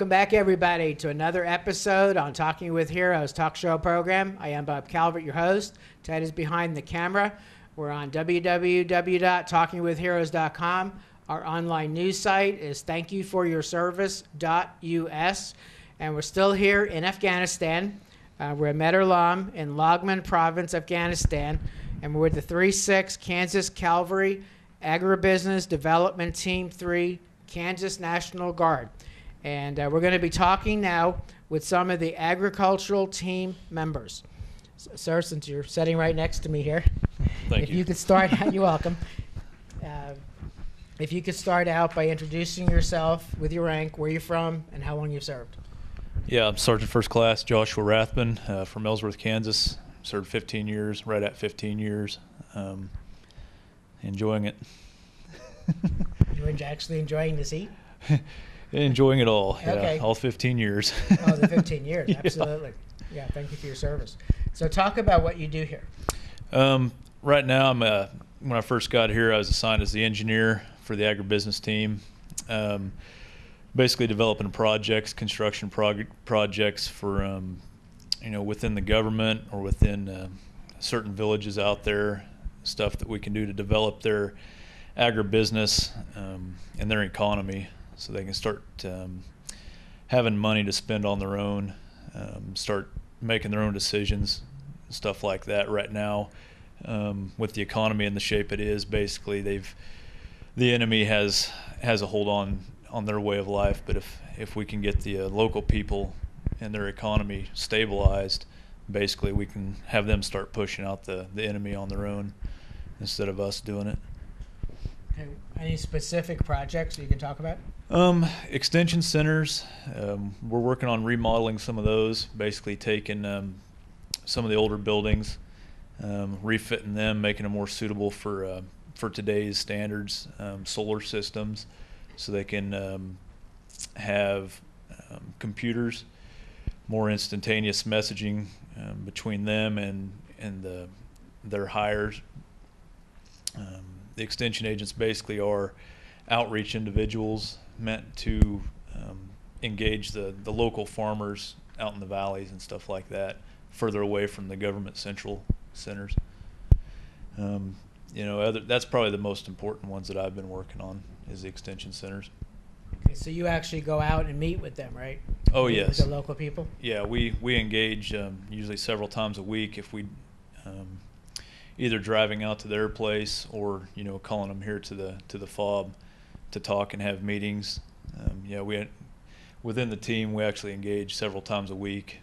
welcome back everybody to another episode on Talking with Heroes talk show program. I am Bob Calvert, your host. Ted is behind the camera. We're on www.talkingwithheroes.com. Our online news site is thankyouforyourservice.us. And we're still here in Afghanistan. We're at Medalam in Logman Province, Afghanistan. And we're with the 3-6 Kansas Cavalry Agribusiness Development Team 3 Kansas National Guard. And we're going to be talking now with some of the agricultural team members. Sir, since you're sitting right next to me here, Thank if you. you could start out, you're welcome. If you could start out by introducing yourself with your rank, where you're from, and how long you've served. Yeah, I'm Sergeant First Class Joshua Rothban from Ellsworth, Kansas. Served 15 years, right at 15 years. Enjoying it. You're actually enjoying the seat? Enjoying it all. Okay. Yeah, all 15 years. Oh, the 15 years, Yeah. absolutely. Yeah, thank you for your service. So talk about what you do here. Right now, when I first got here, I was assigned as the engineer for the agribusiness team. Basically developing projects, construction projects for, within the government or within certain villages out there, stuff that we can do to develop their agribusiness and their economy so they can start having money to spend on their own, start making their own decisions, stuff like that. Right now, with the economy in the shape it is, basically the enemy has a hold on their way of life. But if we can get the local people and their economy stabilized, basically we can have them start pushing out the enemy on their own instead of us doing it. Okay. Any specific projects you can talk about? Extension centers, we're working on remodeling some of those, basically taking some of the older buildings, refitting them, making them more suitable for today's standards, solar systems, so they can have computers, more instantaneous messaging between them and their hires. The extension agents basically are outreach individuals meant to engage the local farmers out in the valleys and stuff like that, further away from the government central centers. That's probably the most important ones that I've been working on is the extension centers. Okay, so you actually go out and meet with them, right? Oh, Meet yes. With the local people? Yeah, we engage usually several times a week if we either driving out to their place or calling them here to the FOB to talk and have meetings. Within the team we actually engage several times a week.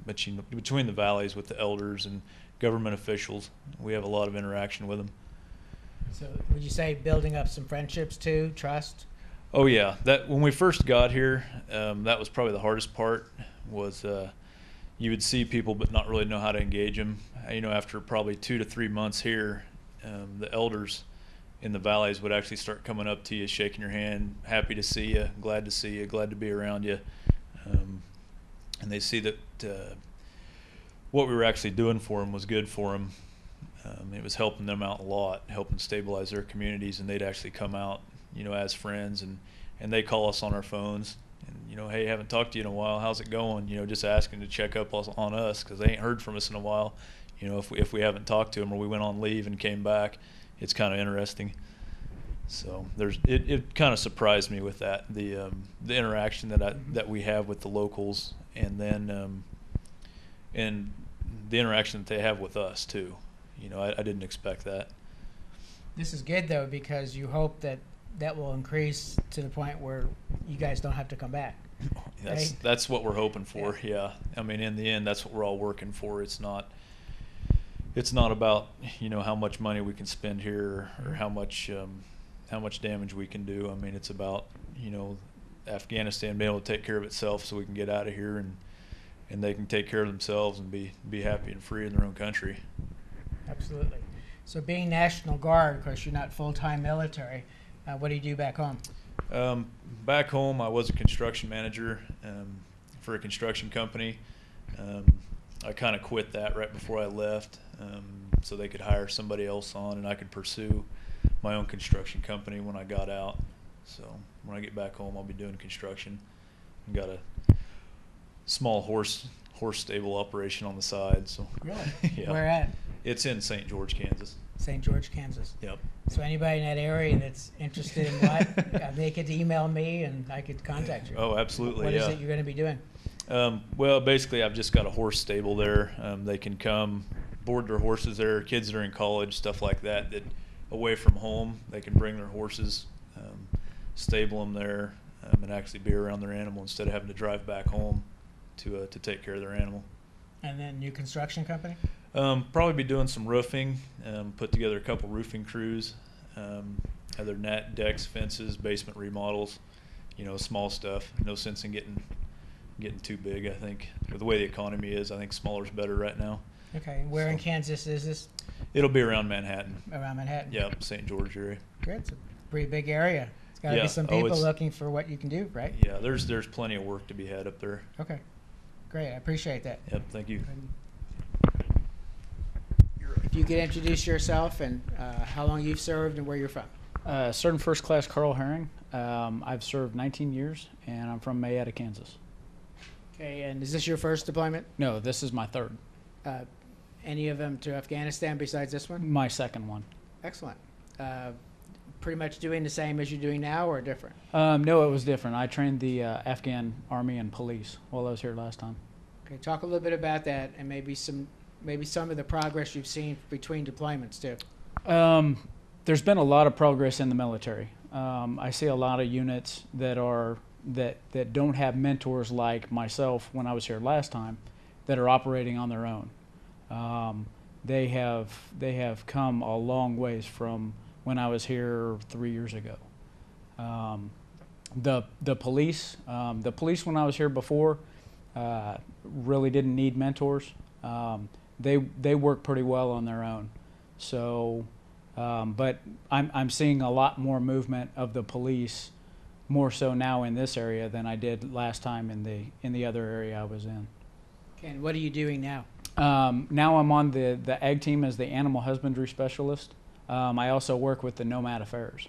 Between the valleys with the elders and government officials, we have a lot of interaction with them. So would you say building up some friendships too, trust? Oh yeah, that when we first got here, that was probably the hardest part. Was you would see people but not really know how to engage them. After probably 2 to 3 months here, the elders in the valleys would actually start coming up to you, shaking your hand, happy to see you, glad to be around you, and they see that what we were actually doing for them was good for them. It was helping them out a lot, helping stabilize their communities, and they'd actually come out, as friends, and they call us on our phones, and hey, haven't talked to you in a while, how's it going? Just asking to check up on us because they ain't heard from us in a while. If we haven't talked to them or we went on leave and came back, it's kind of interesting. So it kind of surprised me with that, the interaction that we have with the locals, and then and the interaction that they have with us too. I didn't expect that. This is good though, because you hope that will increase to the point where you guys don't have to come back. That's what we're hoping for. Yeah. I mean, in the end, that's what we're all working for. It's not about how much money we can spend here or how much damage we can do. I mean, it's about Afghanistan being able to take care of itself so we can get out of here and they can take care of themselves and be happy and free in their own country. Absolutely. So being National Guard, of course, you're not full-time military. What do you do back home? Back home, I was a construction manager for a construction company. I kind of quit that right before I left so they could hire somebody else on and I could pursue my own construction company when I got out. So when I get back home, I'll be doing construction. got a small horse stable operation on the side. So Really? Yeah. Where at? It's in St. George, Kansas. St. George, Kansas. Yep. So anybody in that area that's interested in what, they could email me and I could contact you. Oh, absolutely. What yeah. is it you're going to be doing? Well, basically, I've just got a horse stable there. They can come board their horses there. Kids that are in college, stuff like that, that away from home, they can bring their horses, stable them there, and actually be around their animal instead of having to drive back home to take care of their animal. And then new construction company? Probably be doing some roofing, put together a couple roofing crews, other than that, decks, fences, basement remodels, small stuff. No sense in getting too big, I think. With the way the economy is, I think smaller's better right now. Okay. Where in Kansas is this? It'll be around Manhattan. Around Manhattan? Yeah, St. George area. Great. It's a pretty big area. It's got to be some people looking for what you can do, right? Yeah, there's plenty of work to be had up there. Okay. Great. I appreciate that. Yep, thank you. If you could introduce yourself and how long you've served and where you're from. Sergeant First Class Carl Herring. I've served 19 years, and I'm from Mayetta, Kansas. Okay, and is this your first deployment? No, this is my third. Any of them to Afghanistan besides this one? My second one. Excellent. Pretty much doing the same as you're doing now or different? No, it was different. I trained the Afghan Army and Police while I was here last time. Okay, talk a little bit about that and maybe some of the progress you've seen between deployments too. There's been a lot of progress in the military. I see a lot of units that don't have mentors like myself when I was here last time that are operating on their own. They have come a long ways from when I was here 3 years ago. The police when I was here before really didn't need mentors. They work pretty well on their own. So, but I'm seeing a lot more movement of the police, more so now in this area than I did last time in the other area I was in. Okay, and what are you doing now? Now I'm on the ag team as the animal husbandry specialist. I also work with the Nomad Affairs.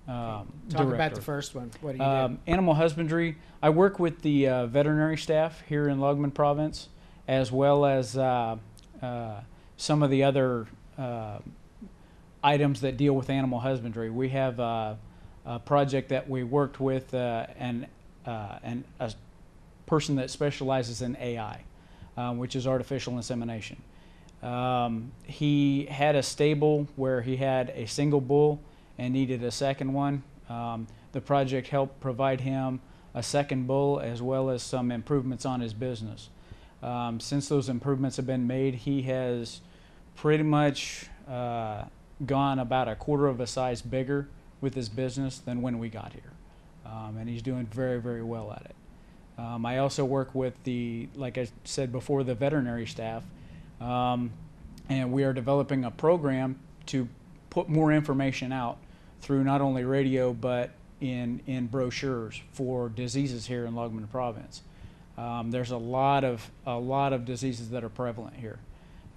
Talk about the first one. What do you do? Animal husbandry. I work with the veterinary staff here in Loghman Province, as well as some of the other items that deal with animal husbandry. We have a project that we worked with a person that specializes in AI, which is artificial insemination. He had a stable where he had a single bull and needed a second one. The project helped provide him a second bull as well as some improvements on his business. Since those improvements have been made, he has pretty much gone about a quarter of a size bigger with his business than when we got here. And he's doing very, very well at it. I also work with like I said before, the veterinary staff, and we are developing a program to put more information out through not only radio but in brochures for diseases here in Loghman Province. There's a lot of diseases that are prevalent here.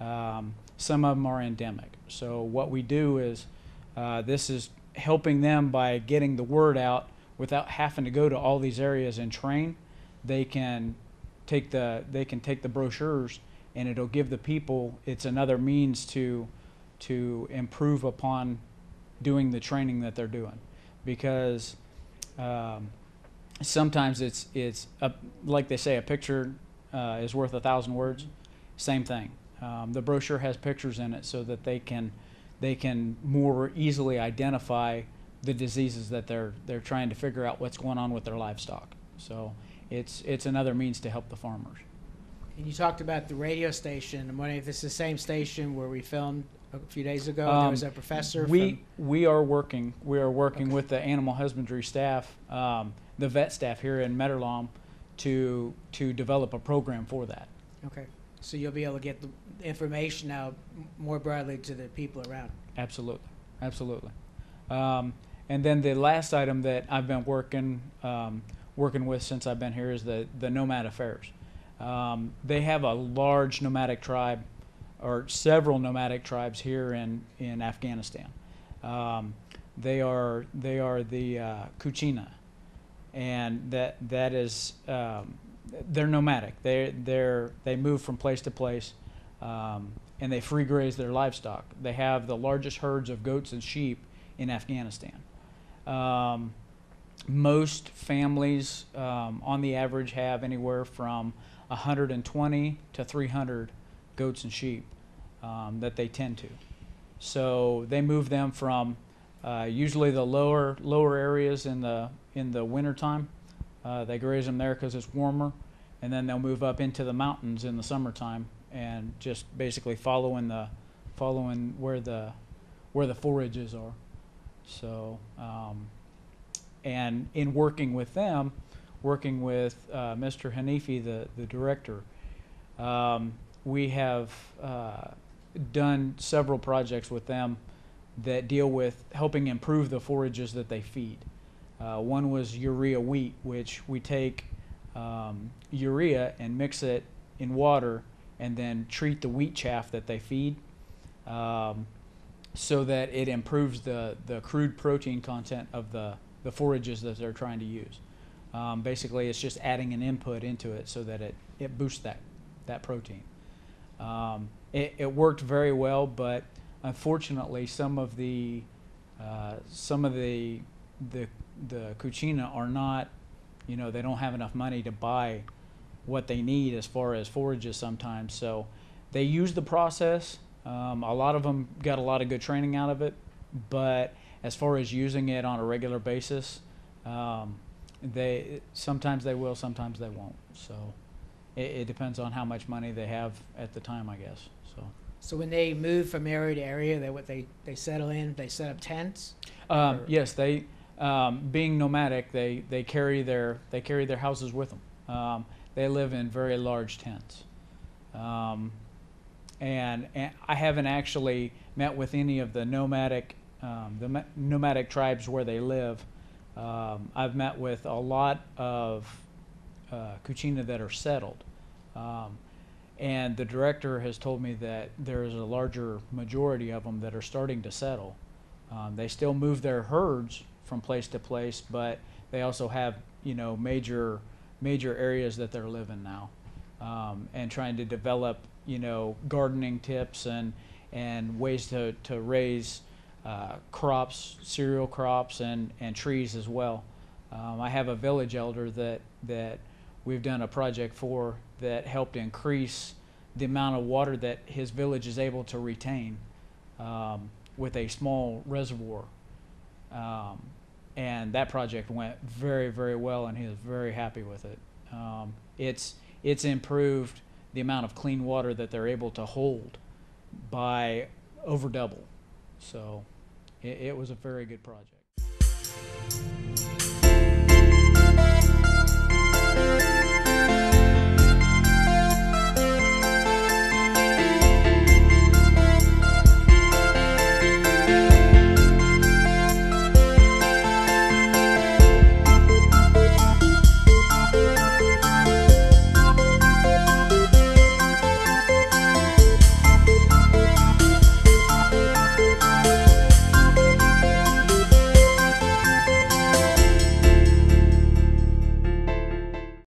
Some of them are endemic. So what we do is this is helping them by getting the word out without having to go to all these areas and train. They can take the brochures, and it'll give the people, it's another means to improve upon doing the training that they're doing, because sometimes it's like they say, a picture is worth 1,000 words. Same thing. The brochure has pictures in it so that they can more easily identify the diseases that they're trying to figure out what's going on with their livestock. So it's another means to help the farmers. And you talked about the radio station. I'm wondering if this is the same station where we filmed a few days ago. There was a professor. We are working okay, with the animal husbandry staff, the vet staff here in Medderlom, to develop a program for that. Okay, so you'll be able to get the information out more broadly to the people around. Absolutely. And then the last item that I've been working with since I've been here is the Nomad Affairs. They have a large nomadic tribe, or several nomadic tribes here in Afghanistan. They are the Kuchina, and that is they're nomadic. They move from place to place, and they free graze their livestock. They have the largest herds of goats and sheep in Afghanistan. Most families, on the average, have anywhere from 120 to 300 goats and sheep that they tend to. So they move them from usually the lower areas in the wintertime. They graze them there because it's warmer, and then they'll move up into the mountains in the summertime and just basically following where the forages are. So and in working with them, working with Mr. Hanifi, the director, we have done several projects with them that deal with helping improve the forages that they feed. One was urea wheat, which we take urea and mix it in water and then treat the wheat chaff that they feed so that it improves the crude protein content of the forages that they're trying to use. Basically, it's just adding an input into it so that it boosts that protein. It worked very well, but unfortunately, some of the Cucina are not, they don't have enough money to buy what they need as far as forages sometimes. So they use the process. A lot of them got a lot of good training out of it, but as far as using it on a regular basis, sometimes they will, sometimes they won't. So it depends on how much money they have at the time, I guess. So when they move from area to area, they settle in, they set up tents? Yes, they being nomadic, they carry their houses with them. They live in very large tents. And I haven't actually met with any of the nomadic tribes where they live. I've met with a lot of Cucina that are settled. And the director has told me that there is a larger majority of them that are starting to settle. They still move their herds from place to place, but they also have, major areas that they're living now, and trying to develop, gardening tips and ways to raise crops, cereal crops, and trees as well. I have a village elder that we've done a project for that helped increase the amount of water that his village is able to retain with a small reservoir. And that project went very, very well, and he was very happy with it. It's improved the amount of clean water that they're able to hold by over double. So it was a very good project.